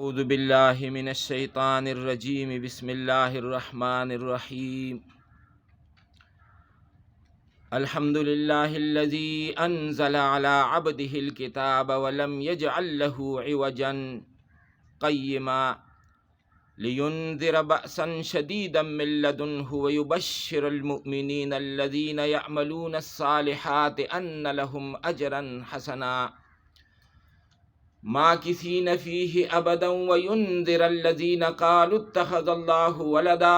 اعوذ باللہ من الشیطان الرجیم بسم اللہ الرحمن الرحیم الحمد للہ الذی انزل علی عبده الکتاب ولم یجعل له عوجا قیما لینذر بأسا شدیدا من لدنہ ویبشر المؤمنین الذین یعملون الصالحات ان لهم اجرا حسنا ماکثین فیہ ابدا وینذر الذین قالوا اتخذ اللہ ولدا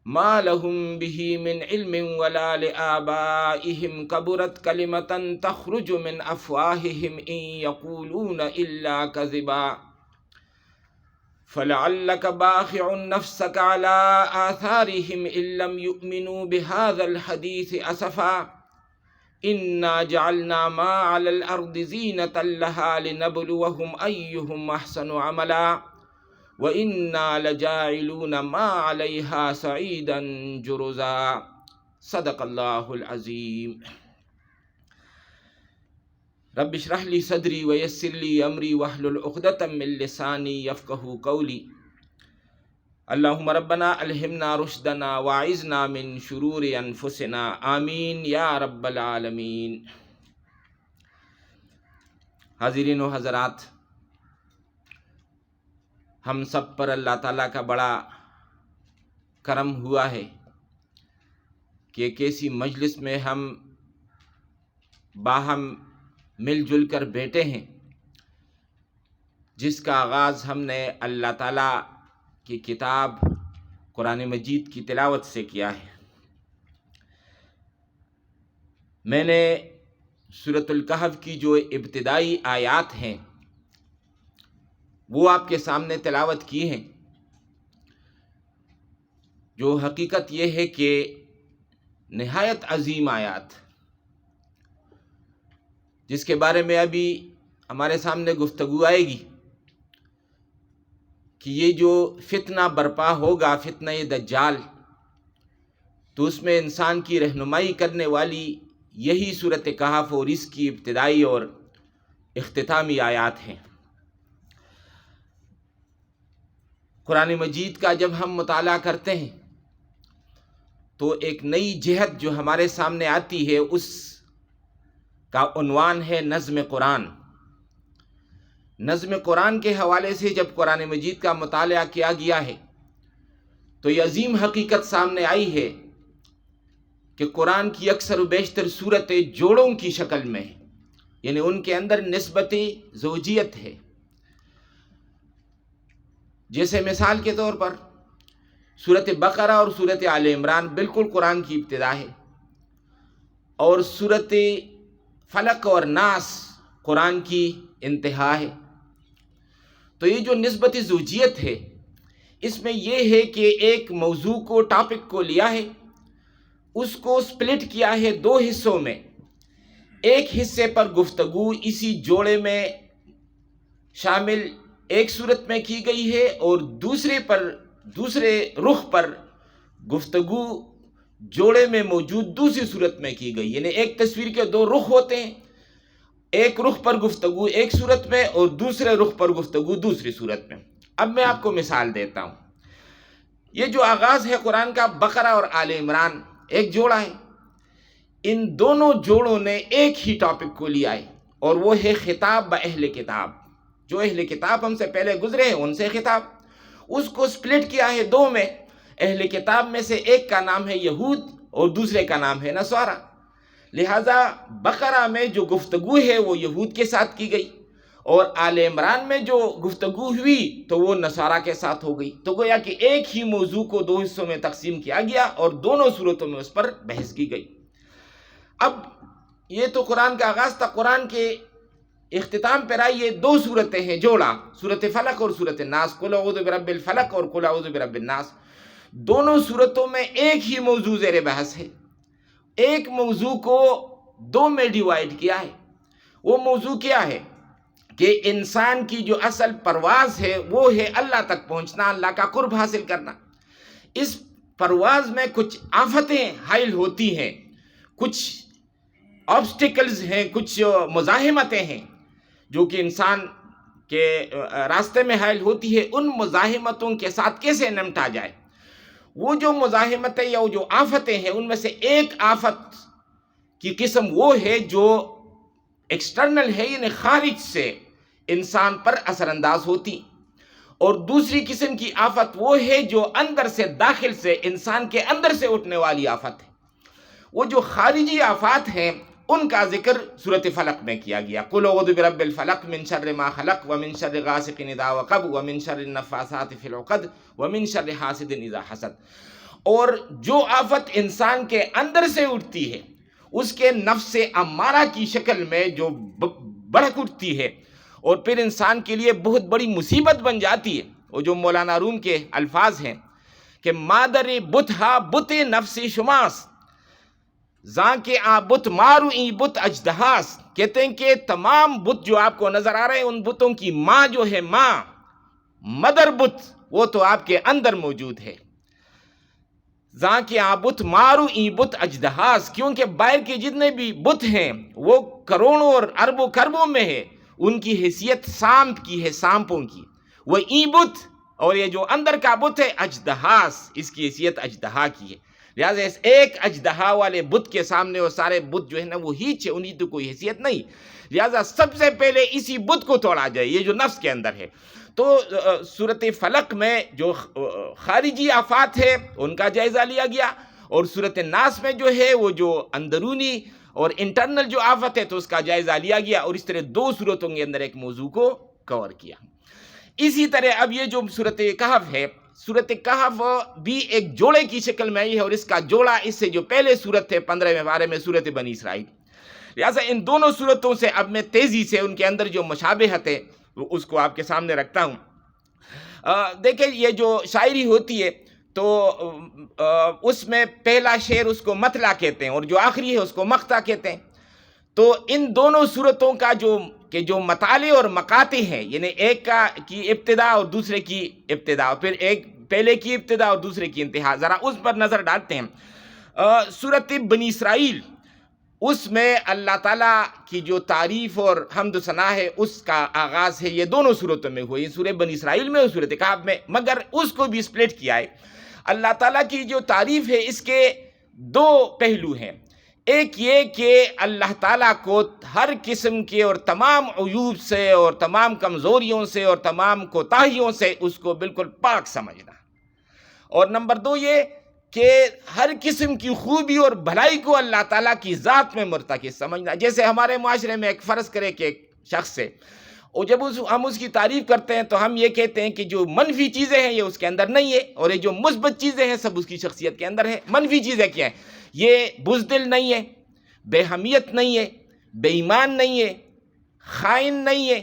ما لهم به من علم ولا لآبائهم کبرت کلمۃ تخرج من افواہہم ان یقولون الا کذبا فلعلک باخع نفسک علی آثارہم ان لم یؤمنوا بہذا الحدیث اسفا انا جعلنا ما علی الارض زینة لها لنبلوہم ایہم احسن عملا وَإِنَّا لَجَاعِلُونَ مَا عَلَيْهَا سَعِيدًا جُرُزًا صدق اللہ العظیم۔ رب اشرح لی صدری ویسر لی امری واحلل عقدۃ من لسانی یفقہوا قولی۔ اللہم ربنا الہمنا رشدنا واعذنا من شرور انفسنا آمین یا رب العالمین۔ حاضرین و حضرات، ہم سب پر اللہ تعالیٰ کا بڑا کرم ہوا ہے کہ ایک ایسی مجلس میں ہم باہم مل جل کر بیٹھے ہیں جس کا آغاز ہم نے اللہ تعالیٰ کی کتاب قرآن مجید کی تلاوت سے کیا ہے۔ میں نے سورۃ الکہف کی جو ابتدائی آیات ہیں وہ آپ کے سامنے تلاوت کی ہیں، جو حقیقت یہ ہے کہ نہایت عظیم آیات، جس کے بارے میں ابھی ہمارے سامنے گفتگو آئے گی کہ یہ جو فتنہ برپا ہوگا، فتنہ دجال، تو اس میں انسان کی رہنمائی کرنے والی یہی سورۃ کہف اور اس کی ابتدائی اور اختتامی آیات ہیں۔ قرآن مجید کا جب ہم مطالعہ کرتے ہیں تو ایک نئی جہت جو ہمارے سامنے آتی ہے، اس کا عنوان ہے نظم قرآن۔ نظم قرآن کے حوالے سے جب قرآن مجید کا مطالعہ کیا گیا ہے تو یہ عظیم حقیقت سامنے آئی ہے کہ قرآن کی اکثر و بیشتر صورتیں جوڑوں کی شکل میں ہیں، یعنی ان کے اندر نسبت زوجیت ہے۔ جیسے مثال کے طور پر سورۃ بقرہ اور سورۃ آل عمران بالکل قرآن کی ابتدا ہے، اور سورۃ فلق اور ناس قرآن کی انتہا ہے۔ تو یہ جو نسبت زوجیت ہے، اس میں یہ ہے کہ ایک موضوع کو، ٹاپک کو لیا ہے، اس کو سپلٹ کیا ہے دو حصوں میں۔ ایک حصے پر گفتگو اسی جوڑے میں شامل ایک صورت میں کی گئی ہے، اور دوسرے رخ پر گفتگو جوڑے میں موجود دوسری صورت میں کی گئی، یعنی ایک تصویر کے دو رخ ہوتے ہیں، ایک رخ پر گفتگو ایک صورت میں اور دوسرے رخ پر گفتگو دوسری صورت میں۔ اب میں آپ کو مثال دیتا ہوں۔ یہ جو آغاز ہے قرآن کا، بقرہ اور آل عمران ایک جوڑا ہے، ان دونوں جوڑوں نے ایک ہی ٹاپک کو لیا ہے، اور وہ ہے خطاب بأہل کتاب۔ جو اہل کتاب ہم سے پہلے گزرے ہیں ان سے خطاب، اس کو سپلٹ کیا ہے دو میں۔ اہل کتاب میں سے ایک کا نام ہے یہود اور دوسرے کا نام ہے نصارہ، لہٰذا بقرہ میں جو گفتگو ہے وہ یہود کے ساتھ کی گئی، اور آل عمران میں جو گفتگو ہوئی تو وہ نصارہ کے ساتھ ہو گئی۔ تو گویا کہ ایک ہی موضوع کو دو حصوں میں تقسیم کیا گیا اور دونوں صورتوں میں اس پر بحث کی گئی۔ اب یہ تو قرآن کا آغاز تھا۔ قرآن کے اختتام پر آئی یہ دو صورتیں ہیں جوڑا، سورۃ فلق اور سورۃ الناس، قل اعوذ برب الفلق اور قل اعوذ برب الناس۔ دونوں صورتوں میں ایک ہی موضوع زیر بحث ہے، ایک موضوع کو دو میں ڈیوائیڈ کیا ہے۔ وہ موضوع کیا ہے کہ انسان کی جو اصل پرواز ہے وہ ہے اللہ تک پہنچنا، اللہ کا قرب حاصل کرنا۔ اس پرواز میں کچھ آفتیں حائل ہوتی ہیں، کچھ آبسٹیکلز ہیں، کچھ مزاحمتیں ہیں جو کہ انسان کہ راستے میں حائل ہوتی ہے، ان مزاحمتوں کے ساتھ کیسے نمٹا جائے۔ وہ جو مزاحمتیں یا وہ جو آفتیں ہیں، ان میں سے ایک آفت کی قسم وہ ہے جو ایکسٹرنل ہے، یعنی خارج سے انسان پر اثر انداز ہوتی، اور دوسری قسم کی آفت وہ ہے جو اندر سے، داخل سے، انسان کے اندر سے اٹھنے والی آفت ہے۔ وہ جو خارجی آفات ہیں ان کا ذکر سورۃ فلق میں کیا گیا، قل اعوذ برب الفلق من شر ما خلق ومن شر غاسق اذا وقب ومن شر النفاثات فی العقد ومن شر حاسد اذا حسد۔ اور جو آفت انسان کے اندر سے اٹھتی ہے، اس کے نفس امارہ کی شکل میں جو بڑھک اٹھتی ہے اور پھر انسان کے لیے بہت بڑی مصیبت بن جاتی ہے، وہ جو مولانا روم کے الفاظ ہیں کہ مادر بتھا بت نفسی شماس زاں کے آ بت مارو ای بت اجدہاس۔ کہتے ہیں کہ تمام بت جو آپ کو نظر آ رہے ہیں، ان بتوں کی ماں جو ہے، ماں مدر بت، وہ تو آپ کے اندر موجود ہے۔ زاں کے آ بت مارو ای بت اجدہاس، کیونکہ باہر کے جتنے بھی بت ہیں وہ کروڑوں اور اربوں کربوں میں ہے، ان کی حیثیت سانپ کی ہے، سانپوں کی۔ وہ ای بت، اور یہ جو اندر کا بت ہے اجدہاس، اس کی حیثیت اجدہا کی ہے۔ لہٰذا اس ایک اجدہا والے بت کے سامنے وہ سارے بت جو ہے نا وہ ہیچ ہے، انہیں تو کوئی حیثیت نہیں۔ لہٰذا سب سے پہلے اسی بت کو توڑا جائے، یہ جو نفس کے اندر ہے۔ تو سورۃ فلق میں جو خارجی آفات ہے ان کا جائزہ لیا گیا، اور سورۃ ناس میں جو ہے وہ جو اندرونی اور انٹرنل جو آفت ہے تو اس کا جائزہ لیا گیا، اور اس طرح دو سورتوں کے اندر ایک موضوع کو کور کیا۔ اسی طرح اب یہ جو سورۃ کہف ہے، سورۃ کہف بھی ایک جوڑے کی شکل میں آئی ہے، اور اس کا جوڑا اس سے جو پہلے سورت تھے 15ویں پارے میں سورۃ بنی اسرائیل۔ لہٰذا ان دونوں سورتوں سے اب میں تیزی سے ان کے اندر جو مشابہت ہے اس کو آپ کے سامنے رکھتا ہوں۔ دیکھیں یہ جو شاعری ہوتی ہے تو اس میں پہلا شعر اس کو مطلع کہتے ہیں، اور جو آخری ہے اس کو مقطع کہتے ہیں۔ تو ان دونوں صورتوں کا جو مطالع اور مقاطع ہیں، یعنی ایک کی ابتدا اور دوسرے کی ابتدا، اور پھر ایک پہلے کی ابتدا اور دوسرے کی انتہا، ذرا اس پر نظر ڈالتے ہیں۔ سورۃ بنی اسرائیل، اس میں اللہ تعالیٰ کی جو تعریف اور حمد و ثنا ہے اس کا آغاز ہے، یہ دونوں صورتوں میں ہوئی، سورۃ بنی اسرائیل میں اور سورۃ کہف میں، مگر اس کو بھی سپلٹ کیا ہے۔ اللہ تعالیٰ کی جو تعریف ہے اس کے دو پہلو ہیں۔ ایک یہ کہ اللہ تعالیٰ کو ہر قسم کے اور تمام عیوب سے اور تمام کمزوریوں سے اور تمام کوتاہیوں سے اس کو بالکل پاک سمجھنا، اور نمبر دو یہ کہ ہر قسم کی خوبی اور بھلائی کو اللہ تعالیٰ کی ذات میں مرتکز سمجھنا۔ جیسے ہمارے معاشرے میں ایک فرض کرے کہ ایک شخص ہے، اور جب ہم اس کی تعریف کرتے ہیں تو ہم یہ کہتے ہیں کہ جو منفی چیزیں ہیں یہ اس کے اندر نہیں ہے، اور یہ جو مثبت چیزیں ہیں سب اس کی شخصیت کے اندر ہے۔ منفی چیزیں کیا ہیں؟ یہ بزدل نہیں ہے، بے حمیت نہیں ہے، بے ایمان نہیں ہے، خائن نہیں ہے،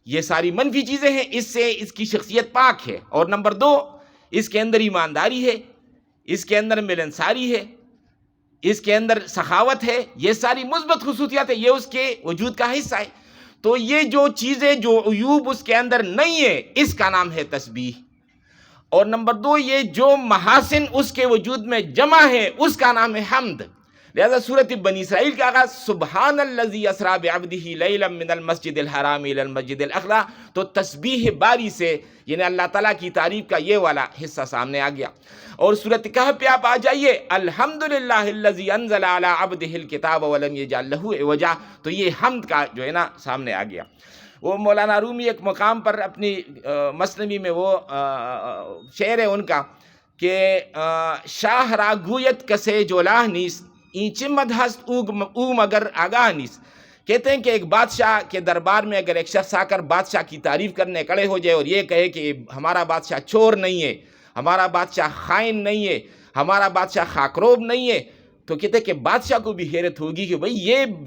یہ ساری منفی چیزیں ہیں، اس سے اس کی شخصیت پاک ہے۔ اور نمبر دو، اس کے اندر ایمانداری ہے، اس کے اندر ملنساری ہے، اس کے اندر سخاوت ہے، یہ ساری مثبت خصوصیات ہیں، یہ اس کے وجود کا حصہ ہے۔ تو یہ جو چیزیں، جو عیوب اس کے اندر نہیں ہے، اس کا نام ہے تسبیح۔ اور نمبر دو، یہ جو محاسن اس کے وجود میں جمع ہے اس کا نام ہے حمد۔ لہذا سورۃ بنی اسرائیل کا آغاز سبحان الذی اسریٰ بعبدہ لیلا من المسجد الحرام الی المسجد الاقصی، تو تسبیح باری سے یعنی اللہ تعالیٰ کی تعریف کا یہ والا حصہ سامنے آ گیا۔ اور سورۃ کہف پہ آپ آ جائیے، الحمدللہ الذی انزل علی عبدہ الکتاب ولم یجعل لہ عوجا، تو یہ حمد کا جو ہے نا سامنے آ گیا۔ وہ مولانا رومی ایک مقام پر اپنی مثنوی میں وہ شعر ہے ان کا کہ شاہ را گویت کسے جولاہ نیست این چمد ہست او مگر آگاہ نیست۔ کہتے ہیں کہ ایک بادشاہ کے دربار میں اگر ایک شخص آ کر بادشاہ کی تعریف کرنے کھڑے ہو جائے اور یہ کہے کہ ہمارا بادشاہ چور نہیں ہے، ہمارا بادشاہ خائن نہیں ہے، ہمارا بادشاہ خاکروب نہیں ہے، تو کہتے ہیں کہ بادشاہ کو بھی حیرت ہوگی کہ بھئی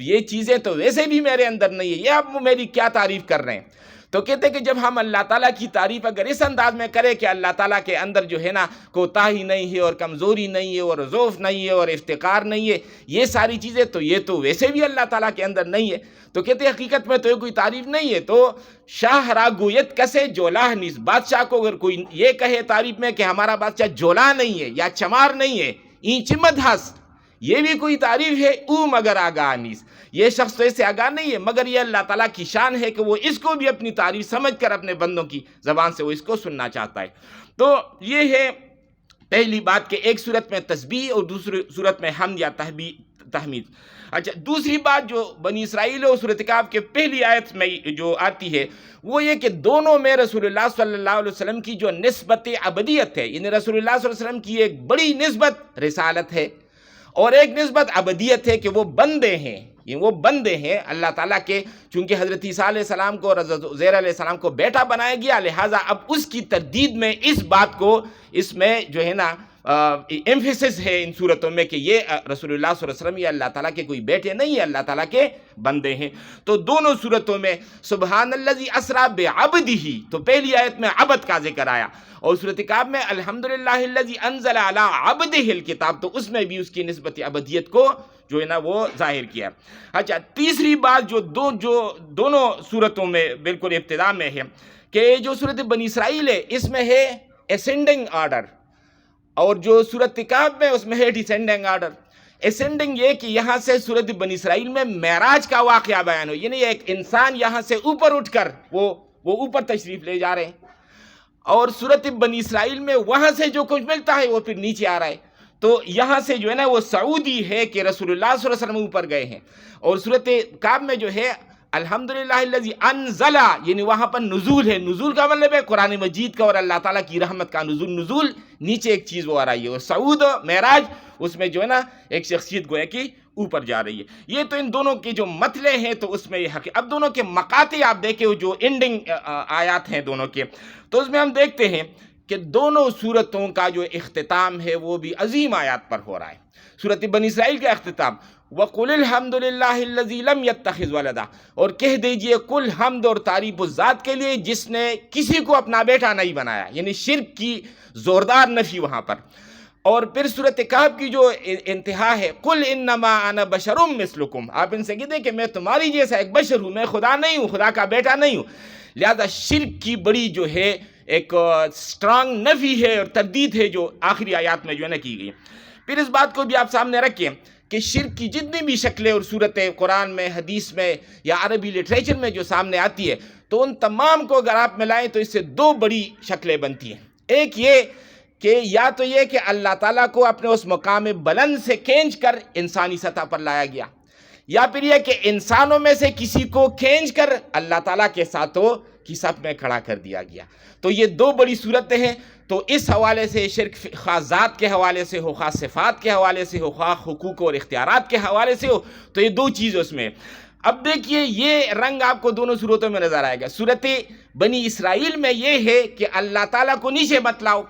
یہ چیزیں تو ویسے بھی میرے اندر نہیں ہے، یہ آپ میری کیا تعریف کر رہے ہیں۔ تو کہتے ہیں کہ جب ہم اللہ تعالیٰ کی تعریف اگر اس انداز میں کریں کہ اللہ تعالیٰ کے اندر جو ہے نا کوتاہی نہیں ہے اور کمزوری نہیں ہے اور ضعف نہیں ہے اور افتقار نہیں ہے، یہ ساری چیزیں تو یہ تو ویسے بھی اللہ تعالیٰ کے اندر نہیں ہے، تو کہتے ہیں حقیقت میں تو یہ کوئی تعریف نہیں ہے۔ تو شاہ را گویت کسے جولاہ نیست، بادشاہ کو اگر کوئی یہ کہے تعریف میں کہ ہمارا بادشاہ جولا نہیں ہے یا چمار نہیں ہے، این چمد ہست، یہ بھی کوئی تعریف ہے، او مگر آگاہ نیز، یہ شخص تو اس سے آگاہ نہیں ہے، مگر یہ اللہ تعالیٰ کی شان ہے کہ وہ اس کو بھی اپنی تعریف سمجھ کر اپنے بندوں کی زبان سے وہ اس کو سننا چاہتا ہے۔ تو یہ ہے پہلی بات کہ ایک صورت میں تسبیح اور دوسری صورت میں حمد یا تحمید۔ اچھا، دوسری بات جو بنی اسرائیل اور سورۃ کہف کے پہلی آیت میں جو آتی ہے وہ یہ کہ دونوں میں رسول اللہ صلی اللہ علیہ وسلم کی جو نسبت ابدیت ہے، یعنی رسول اللہ صلی اللہ علیہ وسلم کی ایک بڑی نسبت رسالت ہے اور ایک نسبت ابدیت ہے کہ وہ بندے ہیں، یہ وہ بندے ہیں اللہ تعالیٰ کے، چونکہ حضرت عیسیٰ علیہ السلام کو اور حضرت عزیر علیہ السلام کو بیٹا بنایا گیا، لہٰذا اب اس کی تردید میں اس بات کو اس میں جو ہے نا ایمفیسس ہے ان صورتوں میں کہ یہ رسول اللہ صلی اللہ علیہ وسلم یہ اللہ تعالیٰ کے کوئی بیٹے نہیں، اللہ تعالیٰ کے بندے ہیں۔ تو دونوں صورتوں میں سبحان الذی اسریٰ بعبدہ، تو پہلی آیت میں عبد کا ذکر آیا، اور سورۃ کہف میں الحمدللہ الذی انزل علی عبدہ الکتاب، تو اس میں بھی اس کی نسبت ابدیت کو جو ہے نا وہ ظاہر کیا۔ اچھا، تیسری بات جو دونوں صورتوں میں بالکل ابتدا میں ہے کہ جو صورت بنی اسرائیل ہے اس میں ہے اسینڈنگ آرڈر، اور جو صورت کہف میں اس میں ہے ڈیسینڈنگ آرڈر۔ اسینڈنگ یہ کہ یہاں سے صورت بنی اسرائیل میں معراج کا واقعہ بیان ہو، یعنی ایک انسان یہاں سے اوپر اٹھ کر وہ اوپر تشریف لے جا رہے ہیں، اور صورت بنی اسرائیل میں وہاں سے جو کچھ ملتا ہے وہ پھر نیچے آ رہا ہے۔ تو یہاں سے جو ہے نا وہ سعودی ہے کہ رسول اللہ صلی اللہ علیہ وسلم اوپر گئے ہیں، اور صورت کہف میں جو ہے الحمدللہ الذی انزل، یعنی وہاں پر نزول ہے، نزول کا مطلب ہے قرآن مجید کا اور اللہ تعالیٰ کی رحمت کا نزول نیچے ایک چیز وہ آ رہی ہے، اور سعود معراج اس میں جو ہے نا ایک شخصیت گویا کہ اوپر جا رہی ہے۔ یہ تو ان دونوں کے جو مطلع ہیں تو اس میں یہ حق۔ اب دونوں کے مقاطع آپ دیکھیں جو اینڈنگ آیات ہیں دونوں کے، تو اس میں ہم دیکھتے ہیں کہ دونوں صورتوں کا جو اختتام ہے وہ بھی عظیم آیات پر ہو رہا ہے۔ صورت بنی اسرائیل کا اختتام وَقُلِ الْحَمْدُ لِلَّهِ الَّذِي لَمْ يَتَّخِذْ وَلَدًا، اور کہہ دیجئے کل حمد اور تعریف اس ذات کے لیے جس نے کسی کو اپنا بیٹا نہیں بنایا، یعنی شرک کی زوردار نفی وہاں پر۔ اور پھر صورت کہف کی جو انتہا ہے قُلْ إِنَّمَا أَنَا بَشَرٌ مِثْلُكُمْ، آپ ان سے کہتے ہیں کہ میں تمہاری جیسا ایک بشر ہوں، میں خدا نہیں ہوں، خدا کا بیٹا نہیں ہوں۔ لہذا شرک کی بڑی جو ہے ایک سٹرانگ نفی ہے اور تردید ہے جو آخری آیات میں جو ہے نا کی گئی۔ پھر اس بات کو بھی آپ سامنے رکھیں کہ شرک کی جتنی بھی شکلیں اور صورتیں قرآن میں، حدیث میں یا عربی لٹریچر میں جو سامنے آتی ہے، تو ان تمام کو اگر آپ ملائیں تو اس سے دو بڑی شکلیں بنتی ہیں۔ ایک یہ کہ یا تو یہ کہ اللہ تعالیٰ کو اپنے اس مقام بلند سے کھینچ کر انسانی سطح پر لایا گیا، یا پھر یہ کہ انسانوں میں سے کسی کو کھینچ کر اللہ تعالیٰ کے ساتھوں کی صف میں کھڑا کر دیا گیا۔ تو یہ دو بڑی صورتیں ہیں۔ تو اس حوالے سے شرک خواہ ذات کے حوالے سے ہو، خواہ صفات کے حوالے سے ہو، خواہ حقوق اور اختیارات کے حوالے سے ہو، تو یہ دو چیز اس میں۔ اب دیکھیے یہ رنگ آپ کو دونوں صورتوں میں نظر آئے گا۔ صورت بنی اسرائیل میں یہ ہے کہ اللہ تعالیٰ کو نیچے مت لاؤ،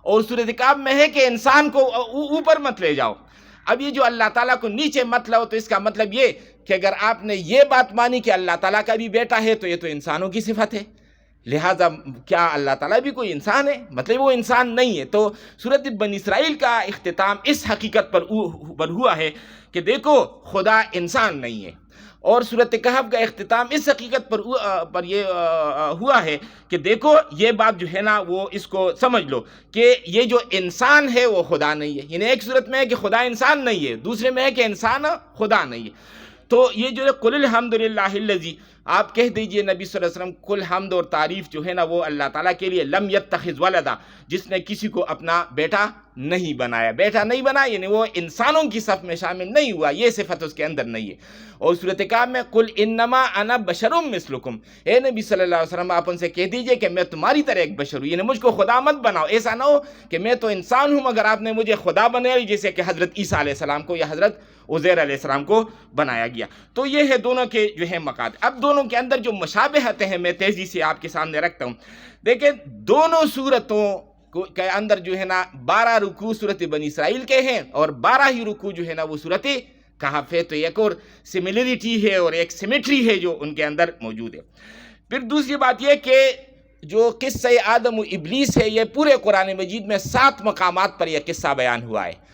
اور صورت کہف میں ہے کہ انسان کو اوپر مت لے جاؤ۔ اب یہ جو اللہ تعالیٰ کو نیچے مت لاؤ، تو اس کا مطلب یہ کہ اگر آپ نے یہ بات مانی کہ اللہ تعالیٰ کا بھی بیٹا ہے تو یہ تو انسانوں کی صفت ہے، لہٰذا کیا اللہ تعالیٰ بھی کوئی انسان ہے؟ مطلب وہ انسان نہیں ہے۔ تو صورت بنی اسرائیل کا اختتام اس حقیقت پر ہوا ہے کہ دیکھو خدا انسان نہیں ہے، اور صورت کہف کا اختتام اس حقیقت پر یہ ہوا ہے کہ دیکھو یہ بات جو ہے نا وہ اس کو سمجھ لو کہ یہ جو انسان ہے وہ خدا نہیں ہے۔ یعنی ایک صورت میں ہے کہ خدا انسان نہیں ہے، دوسرے میں ہے کہ انسان خدا نہیں ہے۔ تو یہ جو ہے قُلِ الْحَمْدُ لِلَّهِ الَّذِي، آپ کہہ دیجئے نبی صلی اللہ علیہ وسلم کل حمد اور تعریف جو ہے نا وہ اللہ تعالیٰ کے لیے، لم یتخذ ولدا، جس نے کسی کو اپنا بیٹا نہیں بنایا۔ بیٹا نہیں بنایا یعنی وہ انسانوں کی صف میں شامل نہیں ہوا، یہ صفت اس کے اندر نہیں ہے۔ اور صورت کہف میں قل انما انا بشر مثلکم، اے نبی صلی اللہ علیہ وسلم آپ ان سے کہہ دیجئے کہ میں تمہاری طرح ایک بشر ہوں، یعنی مجھ کو خدا مت بناؤ۔ ایسا نہ ہو کہ میں تو انسان ہوں مگر آپ نے مجھے خدا بنایا، جیسے کہ حضرت عیسیٰ علیہ السلام کو یا حضرت عزیر علیہ السلام کو بنایا گیا۔ تو یہ ہے دونوں کے جو ہے مقاصد۔ اب دونوں کے اندر جو مشابہتیں ہیں میں تیزی سے آپ کے سامنے رکھتا ہوں۔ دیکھیں دونوں صورتوں کے اندر جو ہے نا 12 رکوع صورت بنی اسرائیل کے ہیں، اور 12 ہی رکوع جو ہے نا وہ صورت کہف ہے۔ تو ایک اور سملریٹی ہے اور ایک سیمیٹری ہے جو ان کے اندر موجود ہے۔ پھر دوسری بات یہ کہ جو قصہ آدم و ابلیس ہے، یہ پورے قرآن مجید میں 7 مقامات پر یہ قصہ بیان ہوا ہے،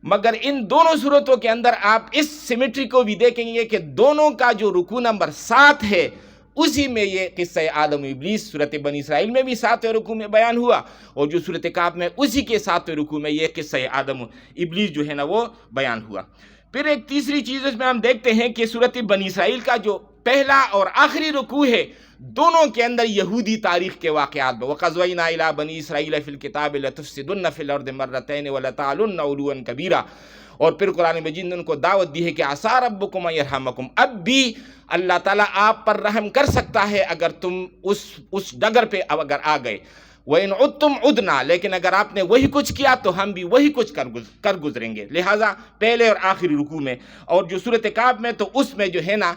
مگر ان دونوں صورتوں کے اندر آپ اس سیمیٹری کو بھی دیکھیں گے کہ دونوں کا جو رکوع نمبر 7 ہے اسی میں یہ قصہ آدم و ابلیس صورت بنی اسرائیل میں بھی 7ویں رکوع میں بیان ہوا، اور جو صورت کہف میں اسی کے 7ویں رکوع میں یہ قصہ آدم و ابلیس جو ہے نا وہ بیان ہوا۔ پھر ایک تیسری چیز اس میں ہم دیکھتے ہیں کہ صورت بنی اسرائیل کا جو پہلا اور آخری رکوع ہے، دونوں کے اندر یہودی تاریخ کے واقعات میں وَقَضَّيْنَا إِلَىٰ بَنِي إِسْرَائِيلَ فِي الْكِتَابِ لَتُفْسِدُنَّ فِي الْأَرْضِ مَرَّتَيْنِ وَلَتَعْلُنَّ عُلُوًّا كَبِيرًا، اور پھر قرآن مجید نے ان کو دعوت دی ہے کہ عَسَىٰ رَبُّكُمْ أَن يَرْحَمَكُمْ، اب بھی اللہ تعالیٰ آپ پر رحم کر سکتا ہے اگر تم اس ڈگر پہ اگر آ گئے۔ وَإِنْ عُدْتُمْ عُدْنَا، لیکن اگر آپ نے وہی کچھ کیا تو ہم بھی وہی کچھ کر گزریں گے۔ لہٰذا پہلے اور آخری رکوع میں، اور جو صورت کہف میں تو اس میں جو ہے نا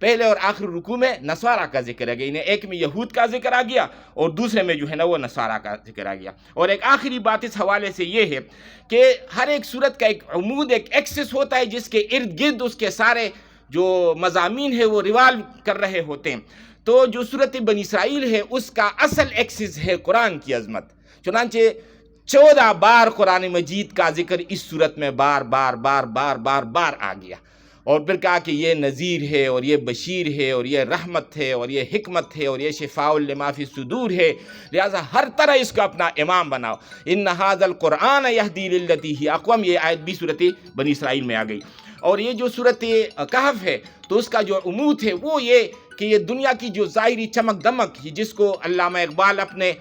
پہلے اور آخری رکوع میں نصارہ کا ذکر ہے گیا، انہیں ایک میں یہود کا ذکر آ گیا اور دوسرے میں جو ہے نا وہ نصارہ کا ذکر آ گیا۔ اور ایک آخری بات اس حوالے سے یہ ہے کہ ہر ایک صورت کا ایک عمود، ایک ایکسس ہوتا ہے جس کے ارد گرد اس کے سارے جو مضامین ہے وہ ریوالو کر رہے ہوتے ہیں۔ تو جو صورت بنی اسرائیل ہے اس کا اصل ایکسس ہے قرآن کی عظمت، چنانچہ 14 بار قرآن مجید کا ذکر اس صورت میں بار بار بار بار بار بار آ گیا، اور پھر کہا کہ یہ نذیر ہے اور یہ بشیر ہے اور یہ رحمت ہے اور یہ حکمت ہے اور یہ شفاء لما فی الصدور ہے، لہٰذا ہر طرح اس کو اپنا امام بناؤ۔ ان ھذا القرآن یہدی للتی ہی اقوم، یہ آیت بھی صورت بنی اسرائیل میں آ گئی۔ اور یہ جو صورت کہف ہے تو اس کا جو عمود ہے وہ یہ کہ یہ دنیا کی جو ظاہری چمک دمک، جس کو علامہ اقبال اپنے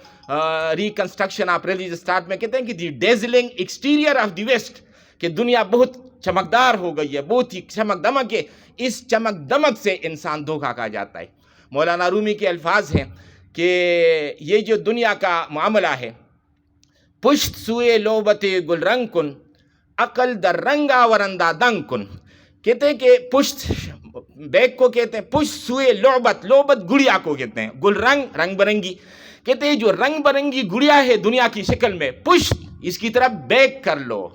ریکنسٹرکشن آف ریلیجس اسٹارٹ میں کہتے ہیں کہ دی ڈیزلنگ ایکسٹیریئر آف دی ویسٹ، کہ دنیا بہت چمکدار ہو گئی ہے، بہت ہی چمک دمک ہے، اس چمک دمک سے انسان دھوکا کھا جاتا ہے۔ مولانا رومی کے الفاظ ہیں کہ یہ جو دنیا کا معاملہ ہے، پشت سوئے لوبت گل رنگ کن، عقل در رنگا ورندہ دنگ کن، کہتے ہیں کہ پشت بیگ کو کہتے ہیں، پشت سوئے لعبت، لعبت گڑیا کو کہتے ہیں، گل رنگ رنگ برنگی، کہتے ہیں جو رنگ برنگی گڑیا ہے دنیا کی شکل میں، پشت اس کی طرف بیگ کر لو،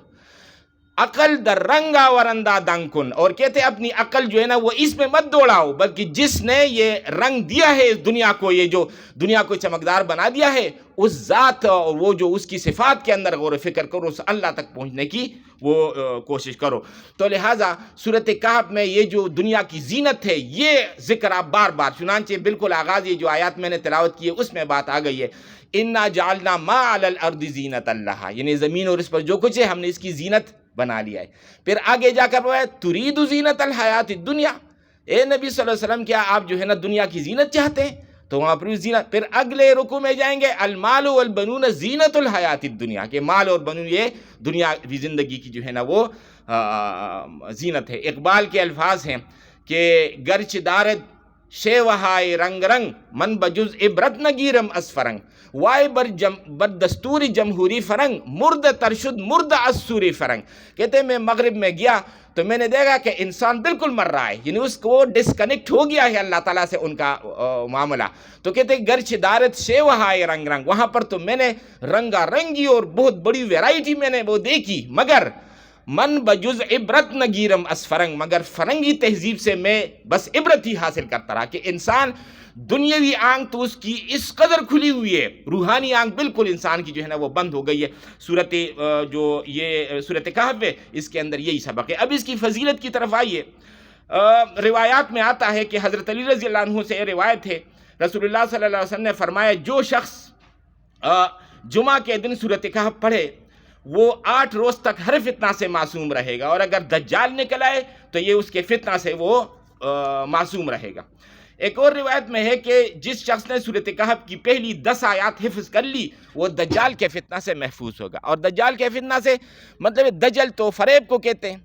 عقل در رنگا ورندہ دنگ کن، اور کہتے ہیں اپنی عقل جو ہے نا وہ اس میں مت دوڑاؤ، بلکہ جس نے یہ رنگ دیا ہے اس دنیا کو، یہ جو دنیا کو چمکدار بنا دیا ہے، اس ذات اور وہ جو اس کی صفات کے اندر غور و فکر کرو، اس اللہ تک پہنچنے کی وہ کوشش کرو۔ تو لہٰذا صورت کہف میں یہ جو دنیا کی زینت ہے یہ ذکر آپ بار بار، چنانچہ بالکل آغاز یہ جو آیات میں نے تلاوت کی ہے اس میں بات آ گئی ہے، انا جعلنا ما علی الارض زینۃ لہا، یعنی زمین اور اس پر جو کچھ ہے ہم نے اس کی زینت بنا لیا ہے۔ پھر آگے جا کر وہ ہے ترید زینت الحیات الدنیا، اے نبی صلی اللہ علیہ وسلم کیا آپ جو ہے نا دنیا کی زینت چاہتے ہیں؟ تو وہاں پر زینت، پھر اگلے رکوع میں جائیں گے المال والبنون زینت الحیات الدنیا، کہ مال اور بنون یہ دنیا کی زندگی کی جو ہے نا وہ زینت ہے۔ اقبال کے الفاظ ہیں کہ گرچ دارد شے وہائے رنگ رنگ، من بجز عبرت نگیرم از فرنگ، وائے بر دستور جمہوری فرنگ، مرد ترشد مرد اسوری فرنگ، کہتے ہیں میں مغرب میں گیا تو میں نے دیکھا کہ انسان بالکل مر رہا ہے، یعنی اس کو ڈسکنیکٹ ہو گیا ہے اللہ تعالیٰ سے ان کا معاملہ، تو کہتے ہیں گرچ دارت شے وہائے رنگ رنگ، وہاں پر تو میں نے رنگا رنگی اور بہت بڑی ویرائٹی میں نے وہ دیکھی، مگر من بجز عبرت نگیرم اس فرنگ، مگر فرنگی تہذیب سے میں بس عبرت ہی حاصل کرتا رہا، کہ انسان دنیاوی آنکھ تو اس کی اس قدر کھلی ہوئی ہے، روحانی آنکھ بالکل انسان کی جو ہے نا وہ بند ہو گئی ہے۔ صورت جو یہ صورت کہف ہے اس کے اندر یہی سبق ہے۔ اب اس کی فضیلت کی طرف آئیے، روایات میں آتا ہے کہ حضرت علی رضی اللہ عنہ سے روایت ہے، رسول اللہ صلی اللہ علیہ وسلم نے فرمایا جو شخص جمعہ کے دن صورت کہف پڑھے وہ 8 روز تک ہر فتنہ سے معصوم رہے گا، اور اگر دجال نکل آئے تو یہ اس کے فتنہ سے وہ معصوم رہے گا۔ ایک اور روایت میں ہے کہ جس شخص نے صورت کہف کی پہلی 10 آیات حفظ کر لی وہ دجال کے فتنہ سے محفوظ ہوگا، اور دجال کے فتنہ سے مطلب دجل تو فریب کو کہتے ہیں،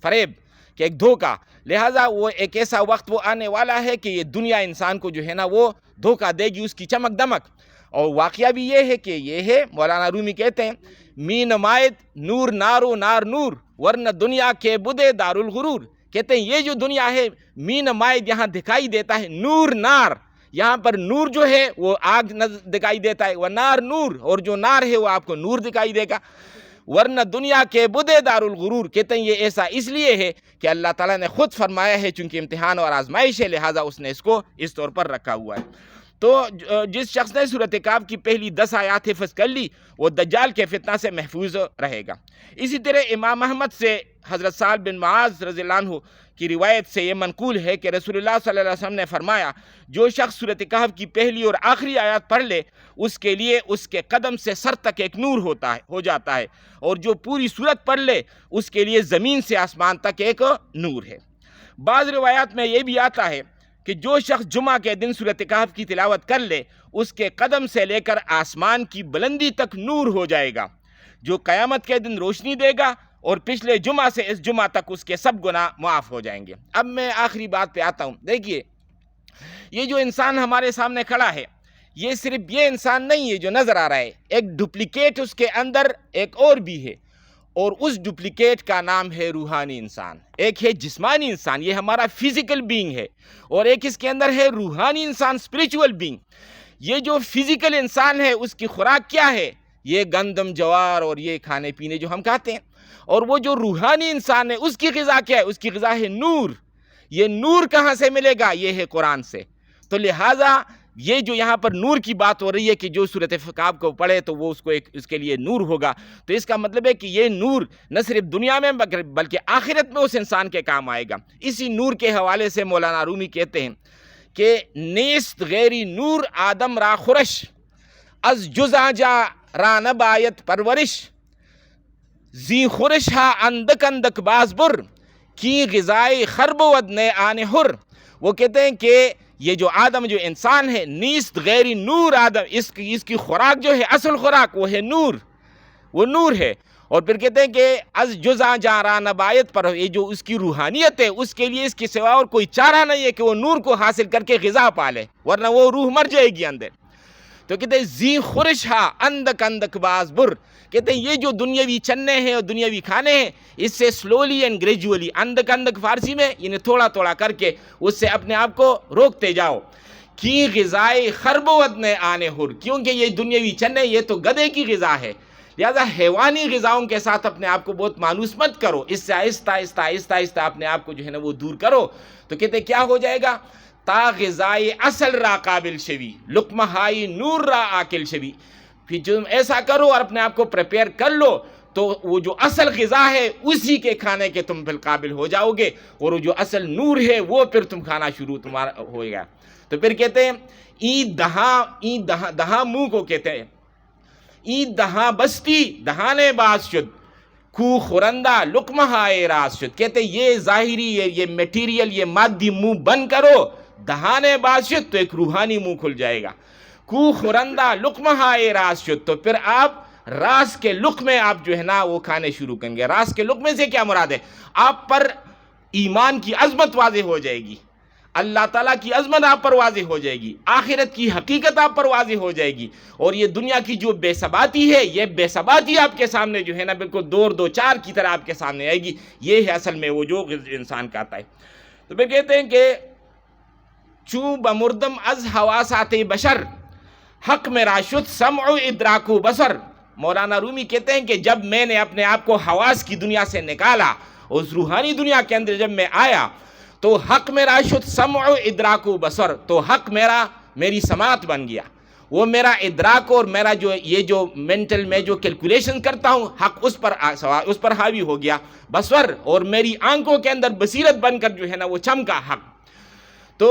فریب کہ ایک دھوکہ، لہٰذا وہ ایک ایسا وقت وہ آنے والا ہے کہ یہ دنیا انسان کو جو ہے نا وہ دھوکہ دے گی، اس کی چمک دمک۔ اور واقعہ بھی یہ ہے کہ یہ ہے، مولانا رومی کہتے ہیں می نمائد نور نارو نار نور ورنہ دنیا کے بدے دار الغرور، کہتے ہیں یہ جو دنیا ہے می نمائد یہاں دکھائی دیتا ہے نور نار، یہاں پر نور جو ہے وہ آگ دکھائی دیتا ہے، وہ نار نور، اور جو نار ہے وہ آپ کو نور دکھائی دے گا، ورنہ دنیا کے بدے دار الغرور، کہتے ہیں یہ ایسا اس لیے ہے کہ اللہ تعالیٰ نے خود فرمایا ہے چونکہ امتحان اور آزمائش ہے لہٰذا اس نے اس کو اس طور پر رکھا ہوا ہے۔ تو جس شخص نے صورت کہف کی پہلی 10 آیات حفظ کر لی وہ دجال کے فتنہ سے محفوظ رہے گا۔ اسی طرح امام احمد سے حضرت سعد بن معاذ رضی اللہ عنہ کی روایت سے یہ منقول ہے کہ رسول اللہ صلی اللہ علیہ وسلم نے فرمایا جو شخص سورۃ کہف کی پہلی اور آخری آیات پڑھ لے اس کے لیے اس کے قدم سے سر تک ایک نور ہو جاتا ہے، اور جو پوری سورت پڑھ لے اس کے لیے زمین سے آسمان تک ایک نور ہے۔ بعض روایات میں یہ بھی آتا ہے کہ جو شخص جمعہ کے دن سورۃ کہف کی تلاوت کر لے اس کے قدم سے لے کر آسمان کی بلندی تک نور ہو جائے گا، جو قیامت کے دن روشنی دے گا، اور پچھلے جمعہ سے اس جمعہ تک اس کے سب گناہ معاف ہو جائیں گے۔ اب میں آخری بات پہ آتا ہوں۔ دیکھیے یہ جو انسان ہمارے سامنے کھڑا ہے یہ صرف یہ انسان نہیں ہے جو نظر آ رہا ہے، ایک ڈپلیکیٹ اس کے اندر ایک اور بھی ہے، اور اس ڈپلیکیٹ کا نام ہے روحانی انسان۔ ایک ہے جسمانی انسان، یہ ہمارا فزیکل بینگ ہے، اور ایک اس کے اندر ہے روحانی انسان، اسپریچول بینگ۔ یہ جو فزیکل انسان ہے اس کی خوراک کیا ہے؟ یہ گندم جوار اور یہ کھانے پینے جو ہم کھاتے ہیں، اور وہ جو روحانی انسان ہے اس کی غذا کیا ہے؟ اس کی غذا ہے نور۔ یہ نور کہاں سے ملے گا؟ یہ ہے قرآن سے۔ تو لہٰذا یہ جو یہاں پر نور کی بات ہو رہی ہے کہ جو سورۃ کہف کو پڑھے تو وہ اس کے لیے نور ہوگا، تو اس کا مطلب ہے کہ یہ نور نہ صرف دنیا میں بلکہ آخرت میں اس انسان کے کام آئے گا۔ اسی نور کے حوالے سے مولانا رومی کہتے ہیں کہ نیست غیری نور آدم را خورش، از جزا جا را نبایت پرورش، زی خورش ہا اندک اندک باز بر، کی غذائی خرب ود نے آنے ہر۔ وہ کہتے ہیں کہ یہ جو آدم جو انسان ہے، نیست غیری نور آدم، اس کی خوراک جو ہے، اصل خوراک وہ ہے نور، وہ نور ہے۔ اور پھر کہتے ہیں کہ از جزا جارا نبایت پر، یہ جو اس کی روحانیت ہے اس کے لیے اس کے سوا اور کوئی چارہ نہیں ہے کہ وہ نور کو حاصل کر کے غذا پالے، ورنہ وہ روح مر جائے گی اندر۔ تو کہتے ہیں زی خورش ہا اندک اندک باز بر، کہتے ہیں یہ جو دنیاوی چنے ہیں اور دنیاوی کھانے ہیں اس سے سلولی اینڈ گریجولی، اندک اندک فارسی میں یعنی تھوڑا تھوڑا کر کے اس سے اپنے آپ کو روکتے جاؤ۔ کی غذائے خرب ودن آنے ہر، کیونکہ یہ دنیاوی چنے یہ تو گدھے کی غذا ہے، لہذا حیوانی غذاؤں کے ساتھ اپنے آپ کو بہت مانوس مت کرو، اس سے آہستہ آہستہ آہستہ آہستہ اپنے آپ کو جو ہے نا وہ دور کرو۔ تو کہتے ہیں کیا ہو جائے گا؟ تا غذائے اصل را قابل شوی، لقمہ ہائی نور را آکل شوی۔ پھر جو ایسا کرو اور اپنے آپ کو پریپیئر کر لو تو وہ جو اصل غذا ہے اسی کے کھانے کے تم پھر قابل ہو جاؤ گے، اور وہ جو اصل نور ہے وہ پھر تم کھانا شروع تمہارا ہو گیا۔ تو پھر کہتے ہیں ای دہاں منہ کو کہتے ہیں ای دہاں بستی دہانے باز شد، کو خورندہ لقمہ ہائے راز شد۔ کہتے ہیں یہ ظاہری یہ میٹیریل یہ مادی منہ بند کرو، دہانے باز شد تو ایک روحانی منہ کھل جائے گا۔ کو خورندہ لقمہ ہائے راز شد، تو پھر آپ راز کے لقمے آپ جو ہے نا وہ کھانے شروع کریں گے۔ راز کے لقمے سے کیا مراد ہے؟ آپ پر ایمان کی عظمت واضح ہو جائے گی، اللہ تعالیٰ کی عظمت آپ پر واضح ہو جائے گی، آخرت کی حقیقت آپ پر واضح ہو جائے گی، اور یہ دنیا کی جو بے ثباتی ہے یہ بے ثباتی آپ کے سامنے جو ہے نا بالکل دو چار کی طرح آپ کے سامنے آئے گی۔ یہ ہے اصل میں وہ جو انسان کا آتا ہے۔ تو پھر کہتے ہیں کہ چوں بمردم از حواسات بشر، حق میرا شد سمع و ادراک و بصر۔ مولانا رومی کہتے ہیں کہ جب میں نے اپنے آپ کو حواس کی دنیا سے نکالا، اس روحانی دنیا کے اندر جب میں آیا تو حق میرا شد سمع و ادراک و بصر، تو حق میری سماعت بن گیا، وہ میرا ادراک اور میرا جو یہ جو مینٹل میں جو کیلکولیشن کرتا ہوں حق اس پر حاوی ہو گیا، بصر اور میری آنکھوں کے اندر بصیرت بن کر جو ہے نا وہ چمکا حق۔ تو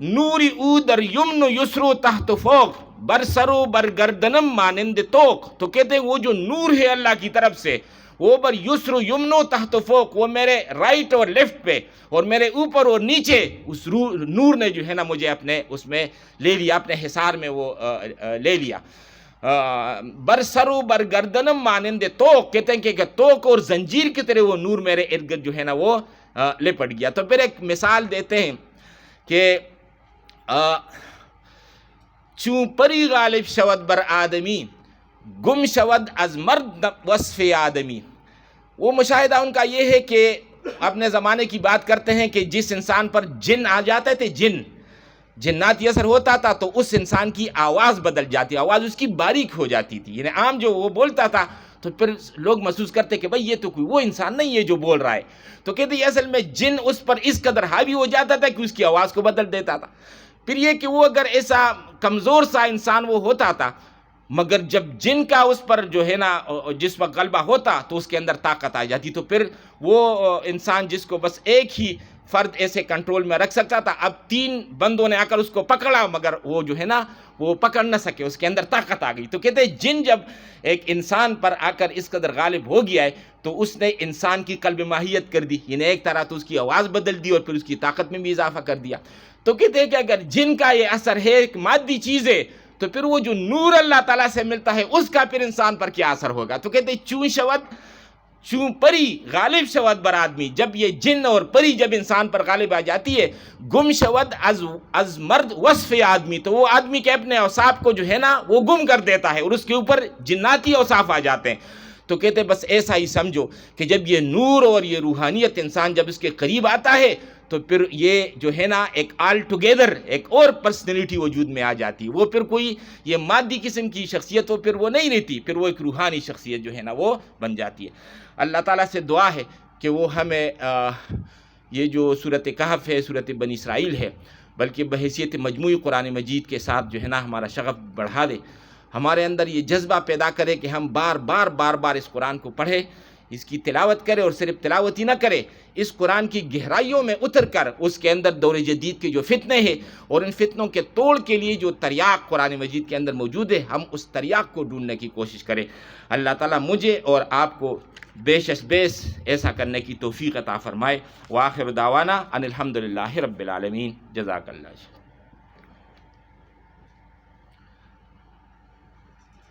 نوری او در یمن و یسرو تحت فوق، بر سرو بر گردنم مانند توق۔ تو کہتے ہیں وہ جو نور ہے اللہ کی طرف سے وہ بر یسر و یمن و تحت فوق، وہ میرے رائٹ اور لیفٹ پہ اور میرے اوپر اور نیچے اس نور نے جو ہے نا مجھے اپنے اس میں لے لیا، اپنے حصار میں وہ لے لیا۔ بر سرو بر گردنم مانند توق، کہتے ہیں کہ توق اور زنجیر کی طرح وہ نور میرے ارد گرد جو ہے نا وہ لپٹ گیا۔ تو پھر ایک مثال دیتے ہیں کہ چوں پری غالب شود بر آدمی، گم شود از مرد وصف آدمی۔ وہ مشاہدہ ان کا یہ ہے کہ اپنے زمانے کی بات کرتے ہیں کہ جس انسان پر جن آ جاتے تھے، جناتی اثر ہوتا تھا تو اس انسان کی آواز بدل جاتی، آواز اس کی باریک ہو جاتی تھی، یعنی عام جو وہ بولتا تھا تو پھر لوگ محسوس کرتے کہ بھئی یہ تو کوئی وہ انسان نہیں ہے جو بول رہا ہے۔ تو کہتے ہیں اصل میں جن اس پر اس قدر حاوی ہو جاتا تھا کہ اس کی آواز کو بدل دیتا تھا۔ پھر یہ کہ وہ اگر ایسا کمزور سا انسان وہ ہوتا تھا مگر جب جن کا اس پر جو ہے نا جس وقت غلبہ ہوتا تو اس کے اندر طاقت آ جاتی، تو پھر وہ انسان جس کو بس ایک ہی فرد ایسے کنٹرول میں رکھ سکتا تھا، اب 3 بندوں نے آ کر اس کو پکڑا مگر وہ جو ہے نا وہ پکڑ نہ سکے، اس کے اندر طاقت آ گئی۔ تو کہتے ہیں جن جب ایک انسان پر آ کر اس قدر غالب ہو گیا ہے تو اس نے انسان کی قلب ماہیت کر دی، یعنی ایک طرح تو اس کی آواز بدل دی اور پھر اس کی طاقت میں بھی اضافہ کر دیا۔ تو کہتے ہیں کہ اگر جن کا یہ اثر ہے ایک مادی چیز ہے تو پھر وہ جو نور اللہ تعالیٰ سے ملتا ہے اس کا پھر انسان پر کیا اثر ہوگا؟ تو کہتے ہیں چون پری غالب شود بر آدمی، جب یہ جن اور پری جب انسان پر غالب آ جاتی ہے، گم شود از مرد وصف آدمی، تو وہ آدمی کے اپنے اوصاف کو جو ہے نا وہ گم کر دیتا ہے اور اس کے اوپر جناتی اوصاف آ جاتے ہیں۔ تو کہتے بس ایسا ہی سمجھو کہ جب یہ نور اور یہ روحانیت انسان جب اس کے قریب آتا ہے تو پھر یہ جو ہے نا ایک آل ٹوگیدر ایک اور پرسنالٹی وجود میں آ جاتی ہے، وہ پھر کوئی یہ مادی قسم کی شخصیت پھر وہ نہیں رہتی، پھر وہ ایک روحانی شخصیت جو ہے نا وہ بن جاتی ہے۔ اللہ تعالیٰ سے دعا ہے کہ وہ ہمیں یہ جو سورۃ کہف ہے، سورۃ بنی اسرائیل ہے، بلکہ بحیثیت مجموعی قرآن مجید کے ساتھ جو ہے نا ہمارا شغف بڑھا دے، ہمارے اندر یہ جذبہ پیدا کرے کہ ہم بار بار اس قرآن کو پڑھیں، اس کی تلاوت کرے، اور صرف تلاوت ہی نہ کرے، اس قرآن کی گہرائیوں میں اتر کر اس کے اندر دور جدید کے جو فتنے ہیں اور ان فتنوں کے توڑ کے لیے جو تریاق قرآن مجید کے اندر موجود ہے، ہم اس تریاق کو ڈھونڈنے کی کوشش کریں۔ اللہ تعالیٰ مجھے اور آپ کو بیش ایسا کرنے کی توفیق عطا فرمائے۔ وآخر دعوانا ان الحمدللہ رب العالمین۔ جزاک اللہ۔